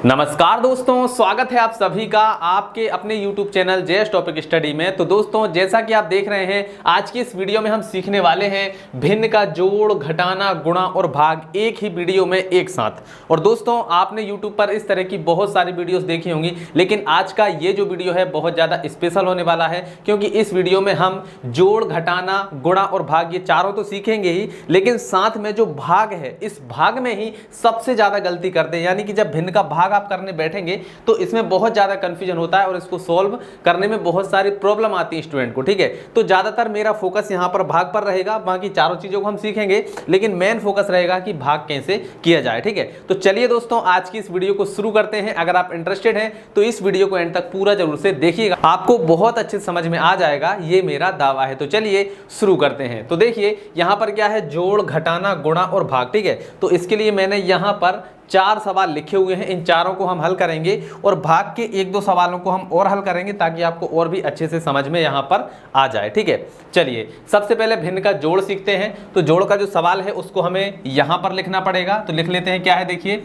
नमस्कार दोस्तों, स्वागत है आप सभी का आपके अपने YouTube channel JS topic study में। तो दोस्तों, जैसा कि आप देख रहे हैं, आज की इस वीडियो में हम सीखने वाले हैं भिन्न का जोड़, घटाना, गुणा और भाग एक ही वीडियो में एक साथ। और दोस्तों, आपने YouTube पर इस तरह की बहुत सारी वीडियोस देखी होंगी, लेकिन आज का ये जो वीडियो है बहुत ज़्यादा स्पेशल होने वाला है, क्योंकि इस वीडियो में हम जोड़, घटाना, गुणा और भाग ये चारों तो सीखेंगे ही, लेकिन साथ में जो भाग है, इस भाग में ही सबसे ज़्यादा गलती करते हैं। यानी कि जब भिन्न का भाग आप करने बैठेंगे तो इसमें बहुत ज्यादा कंफ्यूजन होता है और इसको सॉल्व करने में बहुत सारी प्रॉब्लम आती है स्टूडेंट को। ठीक है, तो ज्यादातर मेरा फोकस यहां पर भाग पर रहेगा, बाकी चारों चीजों को हम सीखेंगे, लेकिन मेन फोकस रहेगा कि भाग कैसे किया जाए। ठीक है, तो चलिए दोस्तों, आज की इस वीडियो को शुरू करते हैं। अगर आप इंटरेस्टेड हैं तो इस वीडियो को एंड तक पूरा जरूर से देखिएगा, आपको बहुत अच्छे समझ में आ जाएगा, ये मेरा दावा है। तो चलिए शुरू करते हैं। तो देखिए यहां पर क्या है, जोड़, घटाना, गुणा और भाग। ठीक है, तो इसके लिए मैंने यहां पर 4 सवाल लिखे हुए हैं, इन चारों को हम हल करेंगे और भाग के 1-2 सवालों को हम और हल करेंगे, ताकि आपको और भी अच्छे से समझ में यहाँ पर आ जाए। ठीक है, चलिए सबसे पहले भिन्न का जोड़ सीखते हैं। तो जोड़ का जो सवाल है उसको हमें यहाँ पर लिखना पड़ेगा। तो लिख लेते हैं, क्या है देखिए,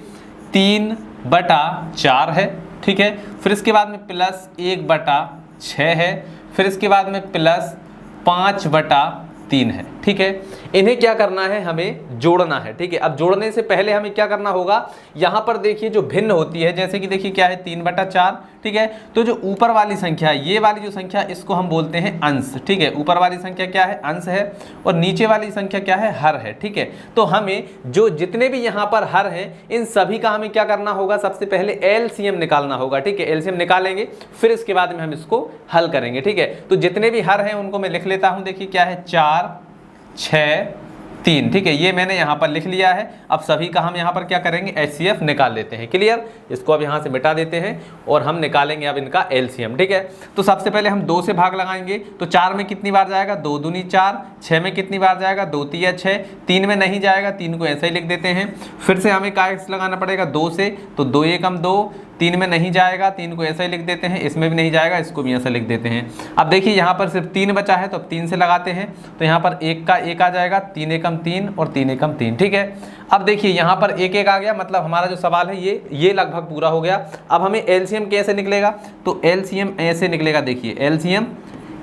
3/4 है। ठीक है, फिर इसके बाद में प्लस 1/6 है, फिर इसके बाद में प्लस 5/3 है। ठीक है, इन्हें क्या करना है, हमें जोड़ना है। ठीक है, अब जोड़ने से पहले हमें क्या करना होगा, यहां पर देखिए जो भिन्न होती है, जैसे कि देखिए क्या है, 3/4। ठीक है, तो जो ऊपर वाली संख्या है, ये वाली जो संख्या, इसको हम बोलते हैं अंश। ठीक है, ऊपर वाली संख्या क्या है, अंश है, और नीचे वाली संख्या क्या है, हर है। ठीक है, तो हमें जो जितने भी यहाँ पर हर हैं, इन सभी का हमें क्या करना होगा, सबसे पहले एलसीएम निकालना होगा। ठीक है, एलसीएम निकालेंगे, फिर इसके बाद में हम इसको हल करेंगे। ठीक है, तो जितने भी हर हैं उनको मैं लिख लेता हूं। देखिए क्या है, 4, 6, 3। ठीक है, ये मैंने यहाँ पर लिख लिया है। अब सभी का हम यहाँ पर क्या करेंगे, एचसीएफ निकाल लेते हैं। क्लियर, इसको अब यहाँ से मिटा देते हैं और हम निकालेंगे अब इनका एलसीएम। ठीक है, तो सबसे पहले हम 2 से भाग लगाएंगे। तो 4 में कितनी बार जाएगा, 2 दूनी 4। 6 में कितनी बार जाएगा, 2 तिया 6। 3 में नहीं जाएगा, 3 को ऐसे ही लिख देते हैं। फिर से हमें क्या लगाना पड़ेगा, 2 से, तो 2 एकम 2। 3 में नहीं जाएगा, 3 को ऐसा ही लिख देते हैं। इसमें भी नहीं जाएगा, इसको भी ऐसा लिख देते हैं। अब देखिए यहाँ पर सिर्फ 3 बचा है, तो अब 3 से लगाते हैं। तो यहाँ पर 1 का 1 आ जाएगा, 3 एकम 3 और 3 एकम 3। ठीक है, अब देखिए यहाँ पर 1-1 आ गया, मतलब हमारा जो सवाल है ये लगभग पूरा हो गया। अब हमें एलसीएम कैसे निकलेगा, तो एलसीएम ऐसे निकलेगा। देखिए एलसीएम,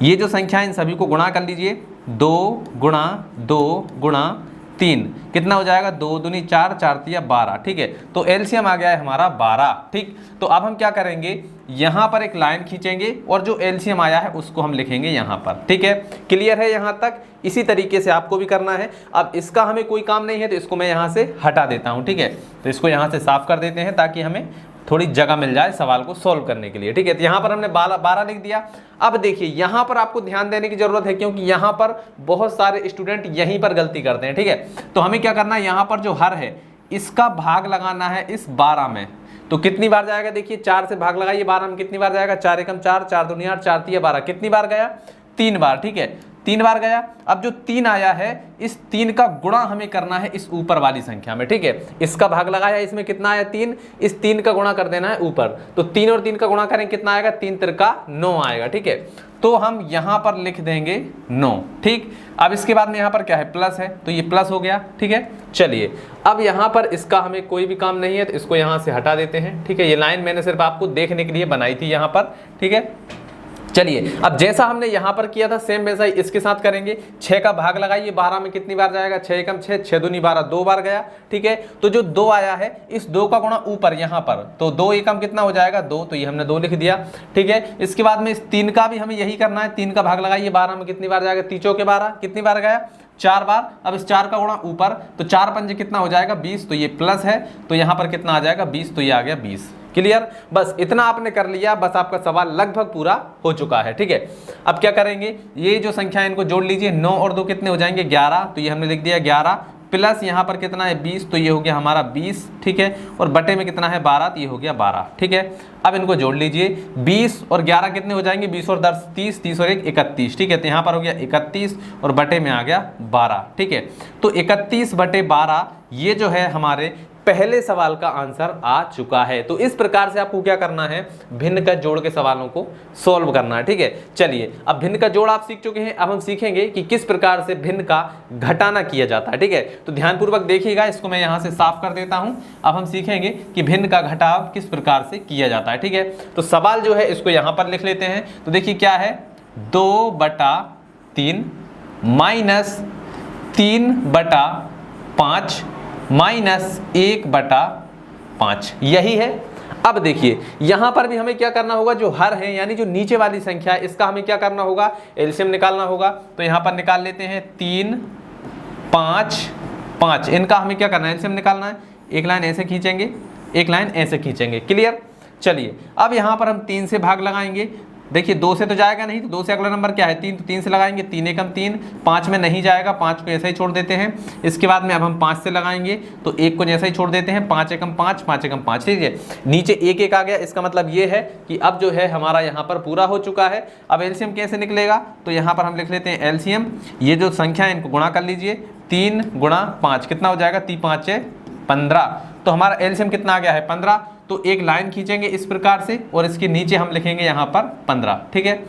ये जो संख्या है इन सभी को गुणा कर लीजिए। 2 गुणा 2 गुणा 3 कितना हो जाएगा, 2 दूनी 4, 4 तिया 12। ठीक है, तो एलसीएम आ गया है हमारा 12। ठीक, तो अब हम क्या करेंगे, यहाँ पर एक लाइन खींचेंगे और जो एलसीएम आया है उसको हम लिखेंगे यहाँ पर। ठीक है, क्लियर है यहाँ तक? इसी तरीके से आपको भी करना है। अब इसका हमें कोई काम नहीं है, तो इसको मैं यहाँ से हटा देता हूँ। ठीक है, तो इसको यहाँ से साफ कर देते हैं, ताकि हमें थोड़ी जगह मिल जाए सवाल को सॉल्व करने के लिए। ठीक है, तो यहाँ पर हमने 12 लिख दिया। अब देखिए यहाँ पर आपको ध्यान देने की जरूरत है, क्योंकि यहाँ पर बहुत सारे स्टूडेंट यहीं पर गलती करते हैं। ठीक है, तो हमें क्या करना है, यहाँ पर जो हर है इसका भाग लगाना है इस 12 में। तो कितनी बार जाएगा, देखिए 4 से भाग लगाइए, 12 में कितनी बार जाएगा, 4 एकम 4, 4 दूनी 8, 4 तिया 12। कितनी बार गया, 3 बार। ठीक है, 3 बार गया। अब जो 3 आया है, इस 3 का गुणा हमें करना है इस ऊपर वाली संख्या में। ठीक है, इसका भाग लगाया, इसमें कितना आया, 3। इस 3 का गुणा कर देना है ऊपर। तो 3 और 3 का गुणा करें, कितना आएगा, 3 तिरका 9 आएगा। ठीक है, तो हम यहाँ पर लिख देंगे 9। ठीक, अब इसके बाद में यहाँ पर क्या है, प्लस है, तो ये प्लस हो गया। ठीक है, चलिए अब यहाँ पर इसका हमें कोई भी काम नहीं है, तो इसको यहाँ से हटा देते हैं। ठीक है, ये लाइन मैंने सिर्फ आपको देखने के लिए बनाई थी यहाँ पर। ठीक है, चलिए अब जैसा हमने यहाँ पर किया था, सेम वैसा ही इसके साथ करेंगे। 6 का भाग लगाइए, 12 में कितनी बार जाएगा, 6 एकम 6, 6 दूनी 12, 2 बार गया। ठीक है, तो जो 2 आया है, इस 2 का गुणा ऊपर यहाँ पर, तो 2 एकम कितना हो जाएगा, 2। तो ये हमने 2 लिख दिया। ठीक है, इसके बाद में इस 3 का भी हमें यही करना है। 3 का भाग लगाइए, 12 में कितनी बार जाएगा, 3 चौके 12, कितनी बार गया, 4 बार। अब इस 4 का गुणा ऊपर, तो 4 पंजे कितना हो जाएगा, 20। तो ये प्लस है, तो यहाँ पर कितना आ जाएगा, 20। तो ये आ गया 20। क्लियर, बस इतना आपने कर लिया, बस आपका सवाल लगभग पूरा हो चुका है। ठीक है, अब क्या करेंगे, ये जो संख्या है इनको जोड़ लीजिए। 9 और 2 कितने हो जाएंगे, 11। तो ये हमने लिख दिया 11, प्लस यहाँ पर कितना है, 20। तो ये हो गया हमारा 20। ठीक है, और बटे में कितना है, 12। तो ये हो गया 12। ठीक है, अब इनको जोड़ लीजिए। 20 और 11 कितने हो जाएंगे, 20 और 10 30, 30 और 1 31। ठीक है, तो यहाँ पर हो गया 31 और बटे में आ गया 12। ठीक है, तो 31/12 ये जो है हमारे पहले सवाल का आंसर आ चुका है। तो इस प्रकार से आपको क्या करना है, भिन्न का जोड़ के सवालों को सॉल्व करना है। ठीक है, चलिए अब भिन्न का जोड़ आप सीख चुके हैं, अब हम सीखेंगे कि किस प्रकार से भिन्न का घटाना किया जाता है। ठीक है, तो ध्यानपूर्वक देखिएगा, इसको मैं यहां से साफ कर देता हूं। अब हम सीखेंगे कि भिन्न का घटाव किस प्रकार से किया जाता है। ठीक है, तो सवाल जो है इसको यहां पर लिख लेते हैं। तो देखिए क्या है, 2/3 माइनस 3/5 माइनस 1/5, यही है। अब देखिए यहां पर भी हमें क्या करना होगा, जो हर है यानी जो नीचे वाली संख्या है इसका हमें क्या करना होगा, एलसीएम निकालना होगा। तो यहां पर निकाल लेते हैं 3, 5, 5, इनका हमें क्या करना है, एलसीएम निकालना है। एक लाइन ऐसे खींचेंगे, एक लाइन ऐसे खींचेंगे, क्लियर। चलिए अब यहां पर हम 3 से भाग लगाएंगे। देखिए 2 से तो जाएगा नहीं, तो 2 से अगला नंबर क्या है 3, तो 3 से लगाएंगे, 3 एकम 3, 5 में नहीं जाएगा, 5 को ऐसा ही छोड़ देते हैं। इसके बाद में अब हम 5 से लगाएंगे, तो 1 को जैसा ही छोड़ देते हैं, 5 एकम 5, 5 एकम 5, ठीक है। नीचे 1 1 आ गया, इसका मतलब ये है कि अब जो है हमारा यहाँ पर पूरा हो चुका है। अब एलसीएम कैसे निकलेगा, तो यहाँ पर हम लिख लेते हैं एलसीएम, ये जो संख्या है इनको गुणा कर लीजिए, 3 गुणा 5 कितना हो जाएगा, 3 5 15, तो हमारा एलसीएम कितना आ गया है 15। तो एक लाइन खींचेंगे इस प्रकार से और इसके नीचे हम लिखेंगे यहाँ पर 15, ठीक है।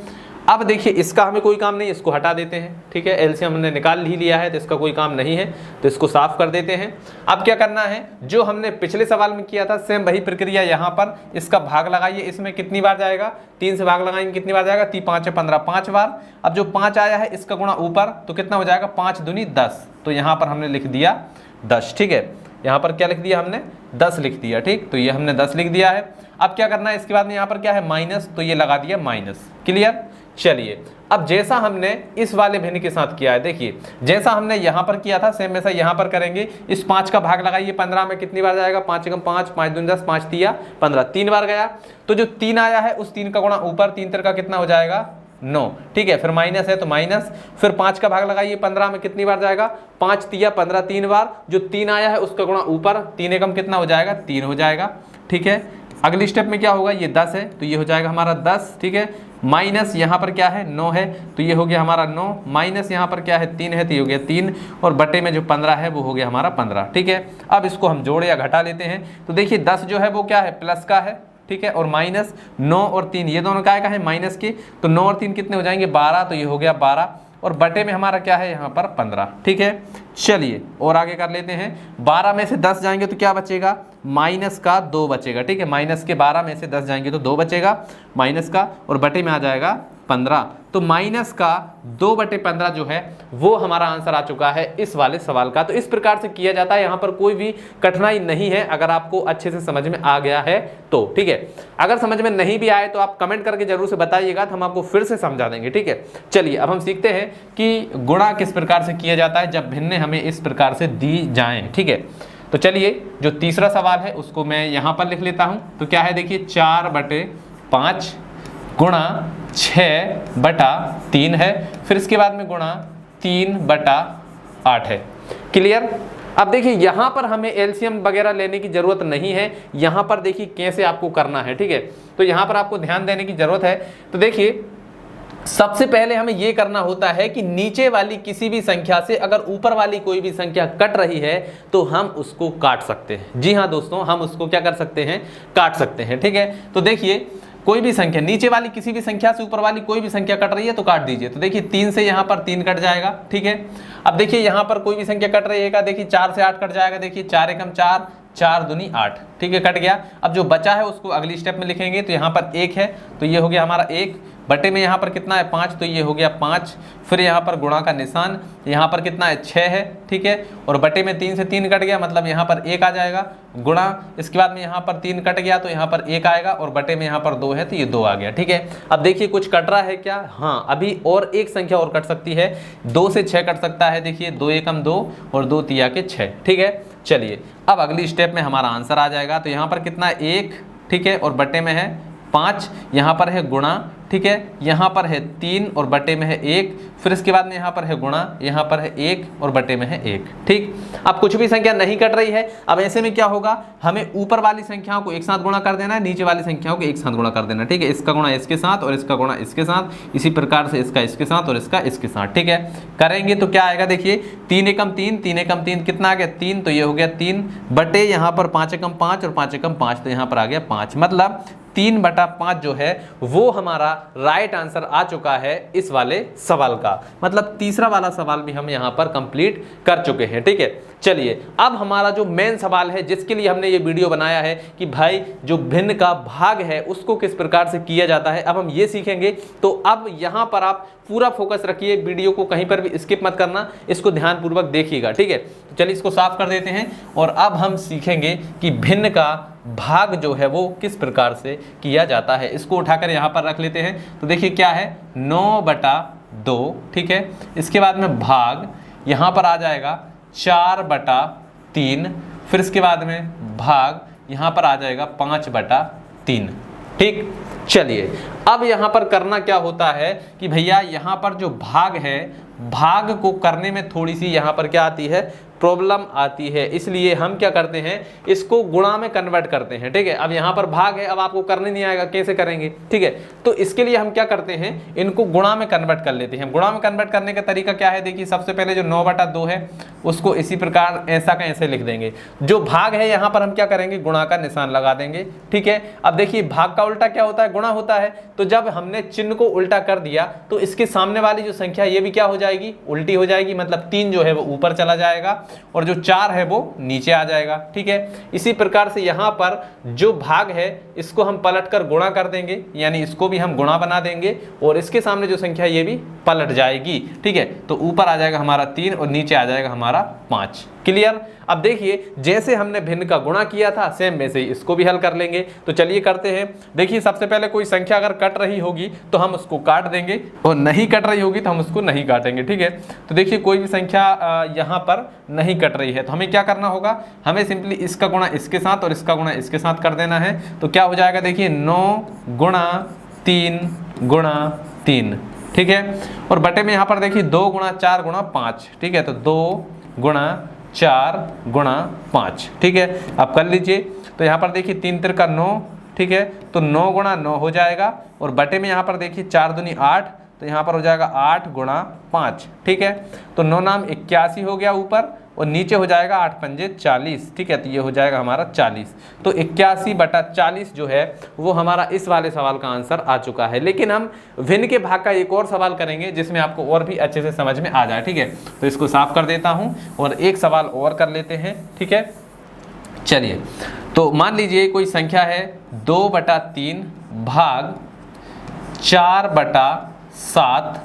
अब देखिए इसका हमें कोई काम नहीं, इसको हटा देते हैं, ठीक है। एलसीएम हमने निकाल ही लिया है तो इसका कोई काम नहीं है, तो इसको साफ कर देते हैं। अब क्या करना है, जो हमने पिछले सवाल में किया था सेम वही प्रक्रिया यहाँ पर, इसका भाग लगाइए। इसमें कितनी बार जाएगा, 3 से भाग लगाएंगे, कितनी बार जाएगा, 3 5 15, 5 बार। अब जो 5 आया है इसका गुणा ऊपर, तो कितना हो जाएगा, 5 दूनी 10, तो यहाँ पर हमने लिख दिया 10, ठीक है। यहाँ पर क्या लिख दिया हमने, 10 लिख दिया, ठीक। तो ये हमने 10 लिख दिया है। अब क्या करना है, इसके बाद में यहाँ पर क्या है माइनस, तो ये लगा दिया माइनस, क्लियर। चलिए अब जैसा हमने इस वाले भिन्न के साथ किया है, देखिए जैसा हमने यहाँ पर किया था सेम वैसा यहाँ पर करेंगे। इस 5 का भाग लगाइए 15 में, कितनी बार जाएगा, 5 एकम 5, 5 दूनी 10, 5 तिया 15, 3 बार गया। तो जो 3 आया है उस 3 का गुणा ऊपर, 3 3 का कितना हो जाएगा 9, ठीक है। फिर माइनस है तो माइनस, फिर 5 का भाग लगाइए 15 में, कितनी बार जाएगा, 5 तिया 15, 3 बार। जो 3 आया है उसका गुणा ऊपर, 3 एकम कितना हो जाएगा, 3 हो जाएगा, ठीक है। अगली स्टेप में क्या होगा, ये 10 है तो ये हो जाएगा हमारा 10, ठीक है। माइनस यहाँ पर क्या है 9 है, तो ये हो गया हमारा 9, माइनस यहाँ पर क्या है 3 है, तो ये हो गया 3, और बटे में जो 15 है वो हो गया हमारा 15, ठीक है। अब इसको हम जोड़े या घटा लेते हैं। तो देखिए 10 जो है वो क्या है, प्लस का है, ठीक है, और माइनस 9 और 3 ये दोनों काय का है, माइनस के। तो 9 और 3 कितने हो जाएंगे, 12, तो ये हो गया 12, और बटे में हमारा क्या है यहाँ पर 15, ठीक है। चलिए और आगे कर लेते हैं। 12 में से 10 जाएंगे तो क्या बचेगा, माइनस का 2 बचेगा, ठीक है। माइनस के 12 में से 10 जाएंगे तो 2 बचेगा माइनस का, और बटे में आ जाएगा 15। तो माइनस का 2/15 जो है वो हमारा आंसर आ चुका है इस वाले सवाल का। तो इस प्रकार से किया जाता है, यहाँ पर कोई भी कठिनाई नहीं है अगर आपको अच्छे से समझ में आ गया है तो, ठीक है। अगर समझ में नहीं भी आए तो आप कमेंट करके जरूर से बताइएगा, तो हम आपको फिर से समझा देंगे, ठीक है। चलिए अब हम सीखते हैं कि गुणा किस प्रकार से किया जाता है जब भिन्न हमें इस प्रकार से दी जाएं, ठीक है। तो चलिए जो तीसरा सवाल है उसको मैं यहाँ पर लिख लेता हूँ। तो क्या है, देखिए 4/5 गुणा 6/3 है, फिर इसके बाद में गुणा 3/8 है, क्लियर। अब देखिए यहाँ पर हमें एलसीएम वगैरह लेने की जरूरत नहीं है, यहाँ पर देखिए कैसे आपको करना है, ठीक है। तो यहाँ पर आपको ध्यान देने की जरूरत है। तो देखिए सबसे पहले हमें यह करना होता है कि नीचे वाली किसी भी संख्या से अगर ऊपर वाली कोई भी संख्या कट रही है तो हम उसको काट सकते हैं। जी हाँ दोस्तों, हम उसको क्या कर सकते हैं, काट सकते हैं, ठीक है। तो देखिए कोई भी संख्या, नीचे वाली किसी भी संख्या से ऊपर वाली कोई भी संख्या कट रही है तो काट दीजिए। तो देखिए 3 से यहाँ पर 3 कट जाएगा, ठीक है। अब देखिए यहाँ पर कोई भी संख्या कट रही है, देखिए 4 से 8 कट जाएगा, देखिए 4 एकम 4, 4 दूनी 8, ठीक है, कट गया। अब जो बचा है उसको अगली स्टेप में लिखेंगे। तो यहाँ पर 1 है तो ये हो गया हमारा 1, बटे में यहाँ पर कितना है 5, तो ये हो गया 5, फिर यहाँ पर गुणा का निशान, यहाँ पर कितना है 6 है, ठीक है, और बटे में 3 से 3 कट गया, मतलब यहाँ पर 1 आ जाएगा, गुणा इसके बाद में यहाँ पर 3 कट गया तो यहाँ पर 1 आएगा, और बटे में यहाँ पर 2 है तो ये 2 आ गया, ठीक है। अब देखिए कुछ कट रहा है क्या, हाँ अभी और एक संख्या और कट सकती है, 2 से 6 कट सकता है, देखिए 2 एकम 2 और 2 तिया के 6, ठीक है। चलिए अब अगली स्टेप में हमारा आंसर आ जाएगा। तो यहाँ पर कितना 1, ठीक है, और बटे में है 5, यहाँ पर है गुणा ठीक है, यहाँ पर है 3 और बटे में है 1, फिर इसके बाद में यहाँ पर है गुणा, यहाँ पर है 1 और बटे में है 1। ठीक, अब कुछ भी संख्या नहीं कट रही है। अब ऐसे में क्या होगा, हमें ऊपर वाली संख्याओं को एक साथ गुणा कर देना है, नीचे वाली संख्याओं को एक साथ गुणा कर देना। ठीक है, इसका गुणा इसके साथ और इसका गुणा इसके साथ, इसी प्रकार से इसका इसके साथ और इसका इसके साथ। ठीक है, करेंगे तो क्या आएगा, देखिए 3 एकम 3, 3 एकम 3 कितना आ गया 3, तो ये हो गया 3 बटे यहाँ पर 5 एकम 5 और 5 एकम 5, तो यहाँ पर आ गया 5। मतलब 3/5 जो है वो हमारा राइट आंसर आ चुका है इस वाले सवाल का। मतलब तीसरा वाला सवाल भी हम यहाँ पर कंप्लीट कर चुके हैं। ठीक है, चलिए अब हमारा जो मेन सवाल है जिसके लिए हमने ये वीडियो बनाया है कि भाई जो भिन्न का भाग है उसको किस प्रकार से किया जाता है, अब हम ये सीखेंगे। तो अब यहाँ पर आप पूरा फोकस रखिए, वीडियो को कहीं पर भी स्किप मत करना, इसको ध्यानपूर्वक देखिएगा। ठीक है, तो चलिए इसको साफ कर देते हैं और अब हम सीखेंगे कि भिन्न का भाग जो है वो किस प्रकार से किया जाता है। इसको उठाकर यहाँ पर रख लेते हैं। तो देखिए क्या है 9/2। ठीक है, इसके बाद में भाग यहाँ पर आ जाएगा 4/3, फिर इसके बाद में भाग यहाँ पर आ जाएगा 5/3। ठीक, चलिए अब यहाँ पर करना क्या होता है कि भैया यहाँ पर जो भाग है, भाग को करने में थोड़ी सी यहाँ पर क्या आती है, प्रॉब्लम आती है। इसलिए हम क्या करते हैं, इसको गुणा में कन्वर्ट करते हैं। ठीक है, अब यहाँ पर भाग है, अब आपको करने नहीं आएगा, कैसे करेंगे। ठीक है, तो इसके लिए हम क्या करते हैं, इनको गुणा में कन्वर्ट कर लेते हैं। गुणा में कन्वर्ट करने का तरीका क्या है, देखिए सबसे पहले जो 9/2 है उसको इसी प्रकार ऐसा का ऐसे लिख देंगे। जो भाग है यहाँ पर हम क्या करेंगे, गुणा का निशान लगा देंगे। ठीक है, अब देखिए भाग का उल्टा क्या होता है, गुणा होता है। तो जब हमने चिन्ह को उल्टा कर दिया तो इसके सामने वाली जो संख्या ये भी क्या हो जाएगी, उल्टी हो जाएगी। मतलब 3 जो है वो ऊपर चला जाएगा और जो 4 है वो नीचे आ जाएगा। ठीक है, इसी प्रकार से यहाँ पर जो भाग है इसको हम पलटकर गुणा कर देंगे, यानी इसको भी हम गुणा बना देंगे और इसके सामने जो संख्या ये भी पलट जाएगी। ठीक है, तो ऊपर आ जाएगा हमारा 3 और नीचे आ जाएगा हमारा 5। क्लियर। अब देखिए जैसे हमने भिन्न का गुणा किया था सेम वैसे ही इसको भी हल कर लेंगे। तो चलिए करते हैं। देखिए सबसे पहले कोई संख्या अगर कट रही होगी तो हम उसको काट देंगे और नहीं कट रही होगी तो हम उसको नहीं काटेंगे। ठीक है, तो देखिए कोई भी संख्या यहाँ पर नहीं कट रही है तो हमें क्या करना होगा, हमें सिंपली इसका गुणा इसके साथ और इसका गुणा इसके साथ कर देना है। तो क्या हो जाएगा, देखिए 9 गुणा 3 गुणा 3। ठीक है, और बटे में यहाँ पर देखिए 2 गुणा 4 गुणा 5। ठीक है, तो 2 गुणा 4 गुणा 5। ठीक है, आप कर लीजिए। तो यहाँ पर देखिए 3 तिरका 9। ठीक है, तो 9 गुणा 9 हो जाएगा और बटे में यहाँ पर देखिए 4 दूनी 8, तो यहाँ पर हो जाएगा 8 गुणा 5। ठीक है, तो 9 नाम 81 हो गया ऊपर और नीचे हो जाएगा 8 पंजे 40। ठीक है, तो ये हो जाएगा हमारा 40। तो 81/40 जो है वो हमारा इस वाले सवाल का आंसर आ चुका है। लेकिन हम भिन्न के भाग का एक और सवाल करेंगे जिसमें आपको और भी अच्छे से समझ में आ जाए। ठीक है, तो इसको साफ कर देता हूं और एक सवाल और कर लेते हैं। ठीक है, चलिए तो मान लीजिए कोई संख्या है 2/3 भाग 4/7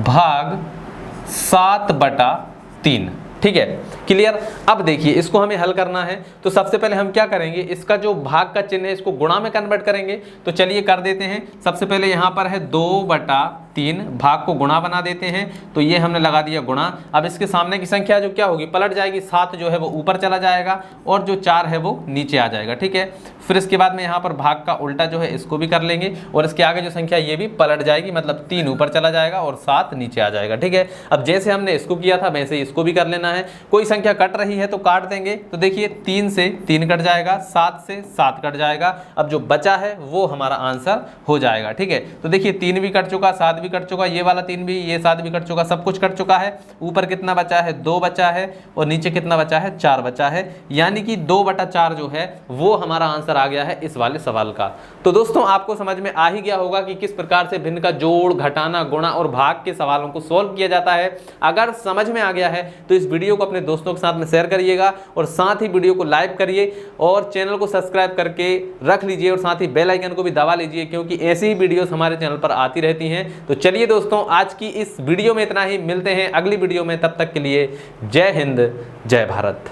भाग 7/3। ठीक है, क्लियर। अब देखिए इसको हमें हल करना है। तो सबसे पहले हम क्या करेंगे, इसका जो भाग का चिन्ह है इसको गुणा में कन्वर्ट करेंगे। तो चलिए कर देते हैं। सबसे पहले यहाँ पर है 2/3, भाग को गुणा बना देते हैं। तो ये हमने लगा दिया गुणा। अब इसके सामने की संख्या जो क्या होगी, पलट जाएगी। 7 जो है वो ऊपर चला जाएगा और जो 4 है वो नीचे आ जाएगा। ठीक है, फिर इसके बाद में यहाँ पर भाग का उल्टा जो है इसको भी कर लेंगे और इसके आगे जो संख्या ये भी पलट जाएगी। मतलब 3 ऊपर चला जाएगा और 7 नीचे आ जाएगा। ठीक है, अब जैसे हमने इसको किया था वैसे ही इसको भी कर लेना है। कोई संख्या कट रही है तो काट देंगे। तो देखिए 3 से 3 कट जाएगा, 7 से 7 कट जाएगा। अब जो बचा है वो हमारा आंसर हो जाएगा। ठीक है, तो देखिए 3 भी कट चुका, 7 भी कट चुका, ये वाला 3 भी, ये 7 भी कट चुका, सब कुछ कट चुका है। ऊपर कितना बचा है, 2 बचा है और नीचे कितना बचा है, 4 बचा है। यानी कि 2/4 जो है वो हमारा आंसर आ गया है इस वाले सवाल का। तो दोस्तों आपको समझ में आ ही गया होगा कि किस प्रकार से भिन्न का जोड़, घटाना, गुणा और भाग के सवालों को सॉल्व किया जाता है। अगर समझ में आ गया है तो इस वीडियो को अपने दोस्तों के साथ में शेयर करिएगा और साथ ही वीडियो को लाइक करिए और चैनल को सब्सक्राइब करके रख लीजिए और साथ ही बेल आइकन को भी दबा लीजिए क्योंकि ऐसी ही वीडियोस हमारे चैनल पर आती रहती हैं। तो चलिए दोस्तों आज की इस वीडियो में इतना ही, मिलते हैं अगली वीडियो में। तब तक के लिए जय हिंद, जय भारत।